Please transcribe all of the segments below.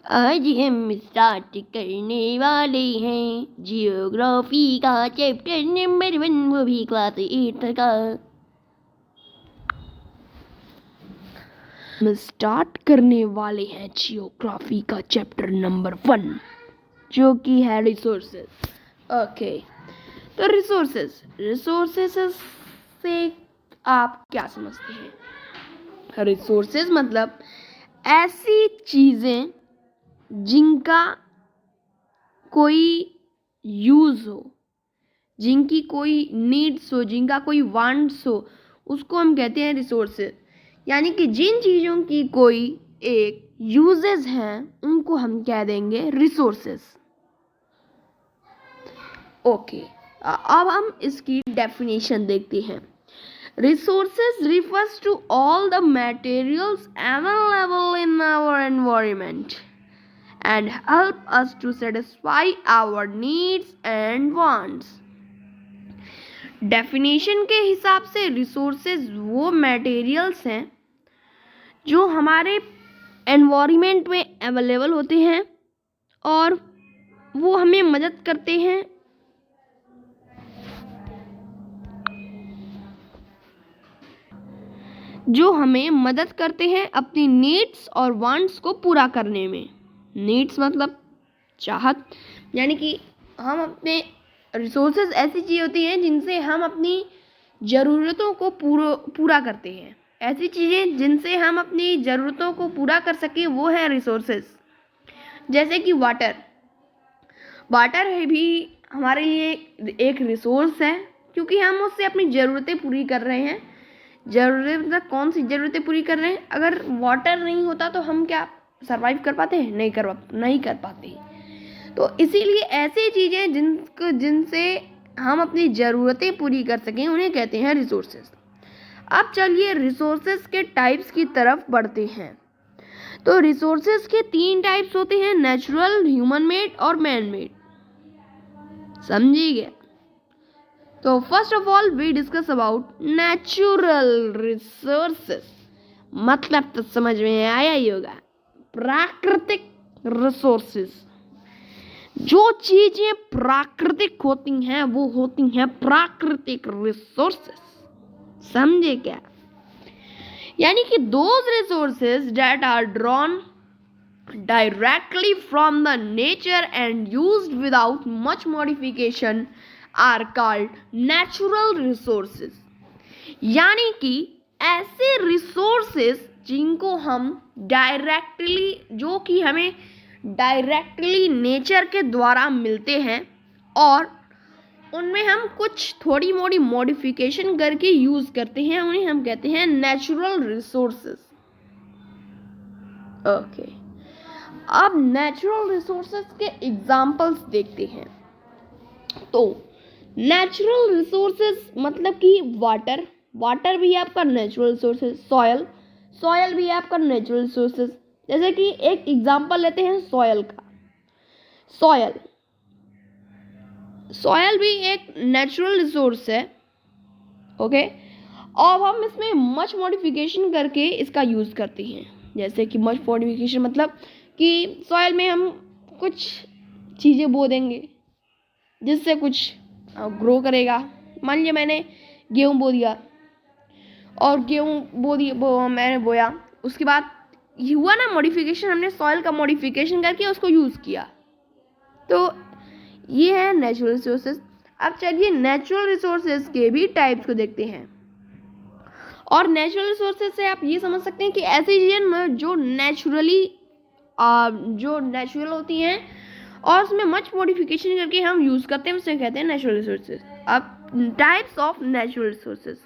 आज हम स्टार्ट करने वाले हैं जियोग्राफी का चैप्टर नंबर 1, वो भी क्लास 8 का। हम स्टार्ट करने वाले हैं जियोग्राफी का चैप्टर नंबर 1, जो कि है रिसोर्सेज। ओके, तो रिसोर्सेज से आप क्या समझते हैं? रिसोर्सेज मतलब ऐसी चीज़ें जिनका कोई यूज़ हो, जिनकी कोई नीड्स हो, जिनका कोई वांट्स हो, उसको हम कहते हैं रिसोर्सेज। यानी कि जिन चीज़ों की कोई एक यूजेस हैं उनको हम कह देंगे रिसोर्सेज। ओके, अब हम इसकी डेफिनेशन देखते हैं। Resources refers to all the materials available in our environment and help us to satisfy our needs and wants. Definition के हिसाब से रिसोर्सेज वो मटेरियल्स हैं जो हमारे एनवायरनमेंट में अवेलेबल होते हैं और वो हमें मदद करते हैं अपनी नीड्स और वांट्स को पूरा करने में। नीड्स मतलब चाहत, यानी कि हम अपने रिसोर्सेज ऐसी चीज़ होती हैं जिनसे हम अपनी ज़रूरतों को पूरा करते हैं। ऐसी चीज़ें जिनसे हम अपनी ज़रूरतों को पूरा कर सकें वो है रिसोर्सेज। जैसे कि वाटर है भी हमारे लिए एक रिसोर्स है, क्योंकि हम उससे अपनी ज़रूरतें पूरी कर रहे हैं। ज़रूरत मतलब कौन सी ज़रूरतें पूरी कर रहे हैं? अगर वाटर नहीं होता तो हम क्या सरवाइव कर पाते हैं? नहीं कर पाते। तो इसीलिए ऐसी चीज़ें जिनसे हम अपनी ज़रूरतें पूरी कर सकें उन्हें कहते हैं रिसोर्सेज। अब चलिए रिसोर्सेज के टाइप्स की तरफ बढ़ते हैं। तो रिसोर्सेज के 3 टाइप्स होते हैं, नेचुरल, ह्यूमन मेड और मैन मेड। समझिए? तो first of all we discuss about natural resources. मतलब तो समझ में आया ही होगा, प्राकृतिक रिसोर्सेज। जो चीजें प्राकृतिक होती हैं वो होती हैं प्राकृतिक रिसोर्सेज। समझे क्या? यानी कि those resources that are drawn directly from the nature and used without much modification are called natural resources। यानी कि ऐसे रिसोर्सेज जिनको हम जो कि हमें डायरेक्टली नेचर के द्वारा मिलते हैं और उनमें हम कुछ थोड़ी मोड़ी मॉडिफिकेशन करके यूज करते हैं, उन्हें हम कहते हैं नेचुरल रिसोर्सेज। ओके, अब नेचुरल रिसोर्सेज के एग्जाम्पल्स देखते हैं। तो नेचुरल रिसोर्सेज मतलब कि वाटर भी आपका नेचुरल रिसोर्सेज, सॉयल भी आपका नेचुरल रिसोर्सेज। जैसे कि एक एग्जांपल लेते हैं सॉयल का। सॉयल भी एक नेचुरल रिसोर्स है। ओके, अब हम इसमें मच मॉडिफिकेशन करके इसका यूज़ करते हैं। जैसे कि मच मॉडिफिकेशन मतलब कि सॉयल में हम कुछ चीज़ें बो देंगे जिससे कुछ ग्रो करेगा। मान लिया मैंने गेहूँ बो दिया और मैंने बोया, उसके बाद ये हुआ ना मॉडिफिकेशन, हमने सॉयल का मॉडिफिकेशन करके उसको यूज़ किया। तो ये है नेचुरल रिसोर्सेज। अब चलिए नेचुरल रिसोर्सेज के भी टाइप्स को देखते हैं। और नेचुरल रिसोर्सेज से आप ये समझ सकते हैं कि ऐसी चीज़ें जो नेचुरल होती हैं और उसमें मच मॉडिफिकेशन करके हम यूज़ करते हैं, उसे कहते हैं नेचुरल रिसोर्सेज। अब types of natural resources,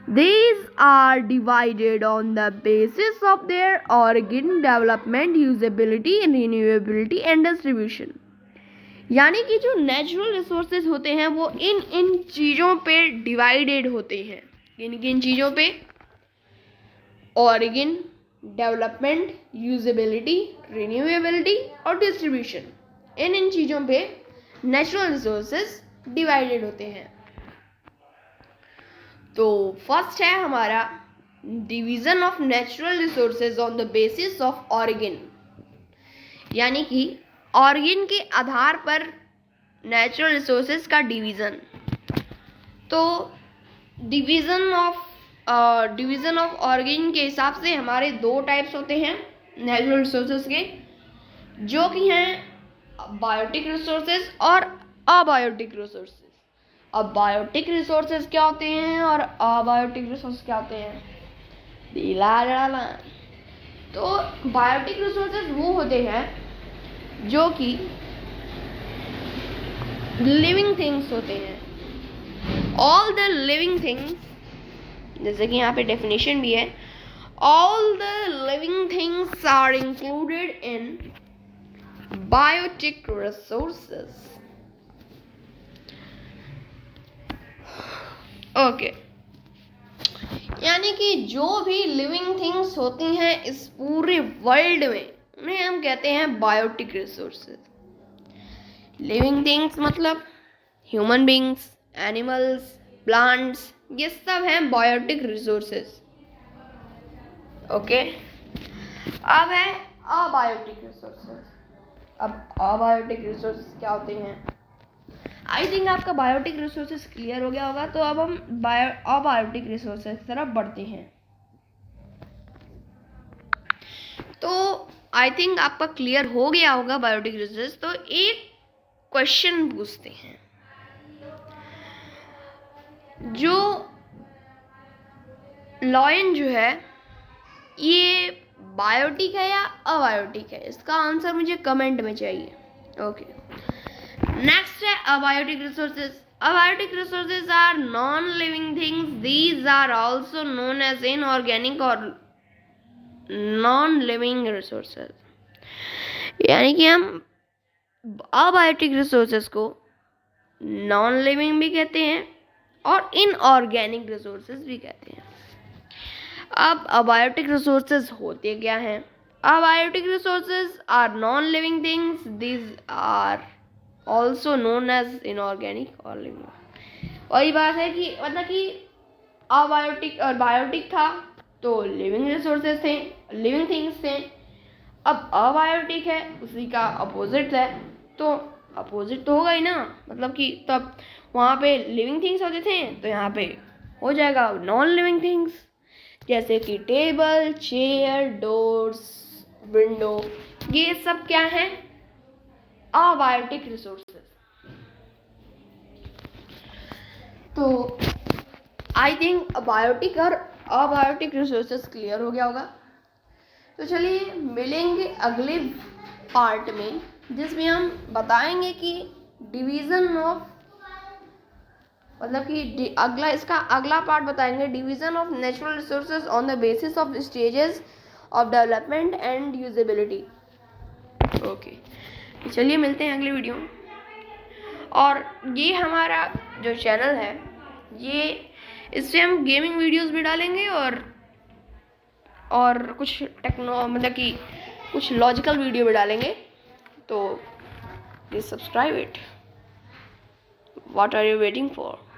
these are divided on the basis of their origin, development, usability, renewability and distribution। यानी कि जो नेचुरल रिसोर्सेज होते हैं वो इन चीज़ों पे डिवाइडेड होते हैं। किन चीज़ों पे? ऑरिजिन, डेवलपमेंट, यूजेबिलिटी, रिन्यूएबिलिटी और डिस्ट्रीब्यूशन। इन चीज़ों पे नेचुरल रिसोर्सेज डिवाइडेड होते हैं। तो फर्स्ट है हमारा division of natural resources on the basis of origin. यानी कि ऑर्गन के आधार पर नेचुरल रिसोर्सेज का डिवीज़न। तो डिवीज़न ऑफ ऑर्गन के हिसाब से हमारे दो टाइप्स होते हैं नेचुरल रिसोर्सेज के, जो कि हैं बायोटिक रिसोर्सेज और अबायोटिक रिसोर्सेज। अब बायोटिक रिसोर्सेज क्या होते हैं और अबायोटिक रिसोर्सेज क्या होते हैं? दिला। तो बायोटिक रिसोर्सेज वो होते हैं जो कि लिविंग थिंग्स होते हैं। ऑल द लिविंग थिंग्स, जैसे कि यहाँ पे डेफिनेशन भी है, all the living things are included in biotic resources. Okay, यानी कि जो भी लिविंग थिंग्स होती हैं इस पूरे वर्ल्ड में, उन्हें हम कहते हैं बायोटिक रिसोर्सेज। लिविंग थिंग्स मतलब ह्यूमन बींग्स, एनिमल्स, प्लांट्स, ये सब हैं बायोटिक रिसोर्सेज। ओके, अब है अबायोटिक रिसोर्सेज। अब अबायोटिक रिसोर्सेज क्या होते हैं? आई थिंक आपका बायोटिक रिसोर्सेज क्लियर हो गया होगा, तो अब हम अबायोटिक रिसोर्सेज की तरफ बढ़ते हैं। तो आई थिंक आपका क्लियर हो गया होगा बायोटिक रिसोर्सेज। तो एक क्वेश्चन पूछते हैं, जो लॉयन जो है ये बायोटिक है या अबायोटिक है? इसका आंसर मुझे कमेंट में चाहिए। ओके, नेक्स्ट है abiotic resources. Abiotic resources are non living things. These are also known as inorganic और नॉन लिविंग रिसोर्सेज। यानी कि हम अबायोटिक रिसोर्सेज को नॉन लिविंग भी कहते हैं और इनऑर्गेनिक रिसोर्सेज भी कहते हैं। अब अबायोटिक रिसोर्सेज होते क्या हैं? Abiotic resources are non living things. These are also known as inorganic और लिविंग। वही बात है कि मतलब कि अबायोटिक और बायोटिक था तो लिविंग रिसोर्सेज थे, लिविंग थिंग्स थे। अब अबायोटिक है, उसी का अपोजिट है, तो अपोजिट तो होगा ही ना, मतलब कि तब वहाँ पे लिविंग थिंग्स होते थे तो यहाँ पे हो जाएगा नॉन लिविंग थिंग्स, जैसे कि टेबल, चेयर, डोर्स, विंडो, ये सब क्या है? Abiotic resources. तो आई थिंक बायोटिक और अबायोटिक रिसोर्सेज क्लियर हो गया होगा। तो चलिए मिलेंगे अगले पार्ट में, जिसमें हम बताएंगे कि डिवीज़न ऑफ, मतलब कि इसका अगला पार्ट बताएंगे division of natural resources on the basis of stages of development and usability. Okay, चलिए मिलते हैं अगले वीडियो में। और ये हमारा जो चैनल है, ये इससे हम गेमिंग वीडियोस भी डालेंगे और कुछ मतलब कि कुछ लॉजिकल वीडियो भी डालेंगे। तो please subscribe it. What are you waiting for?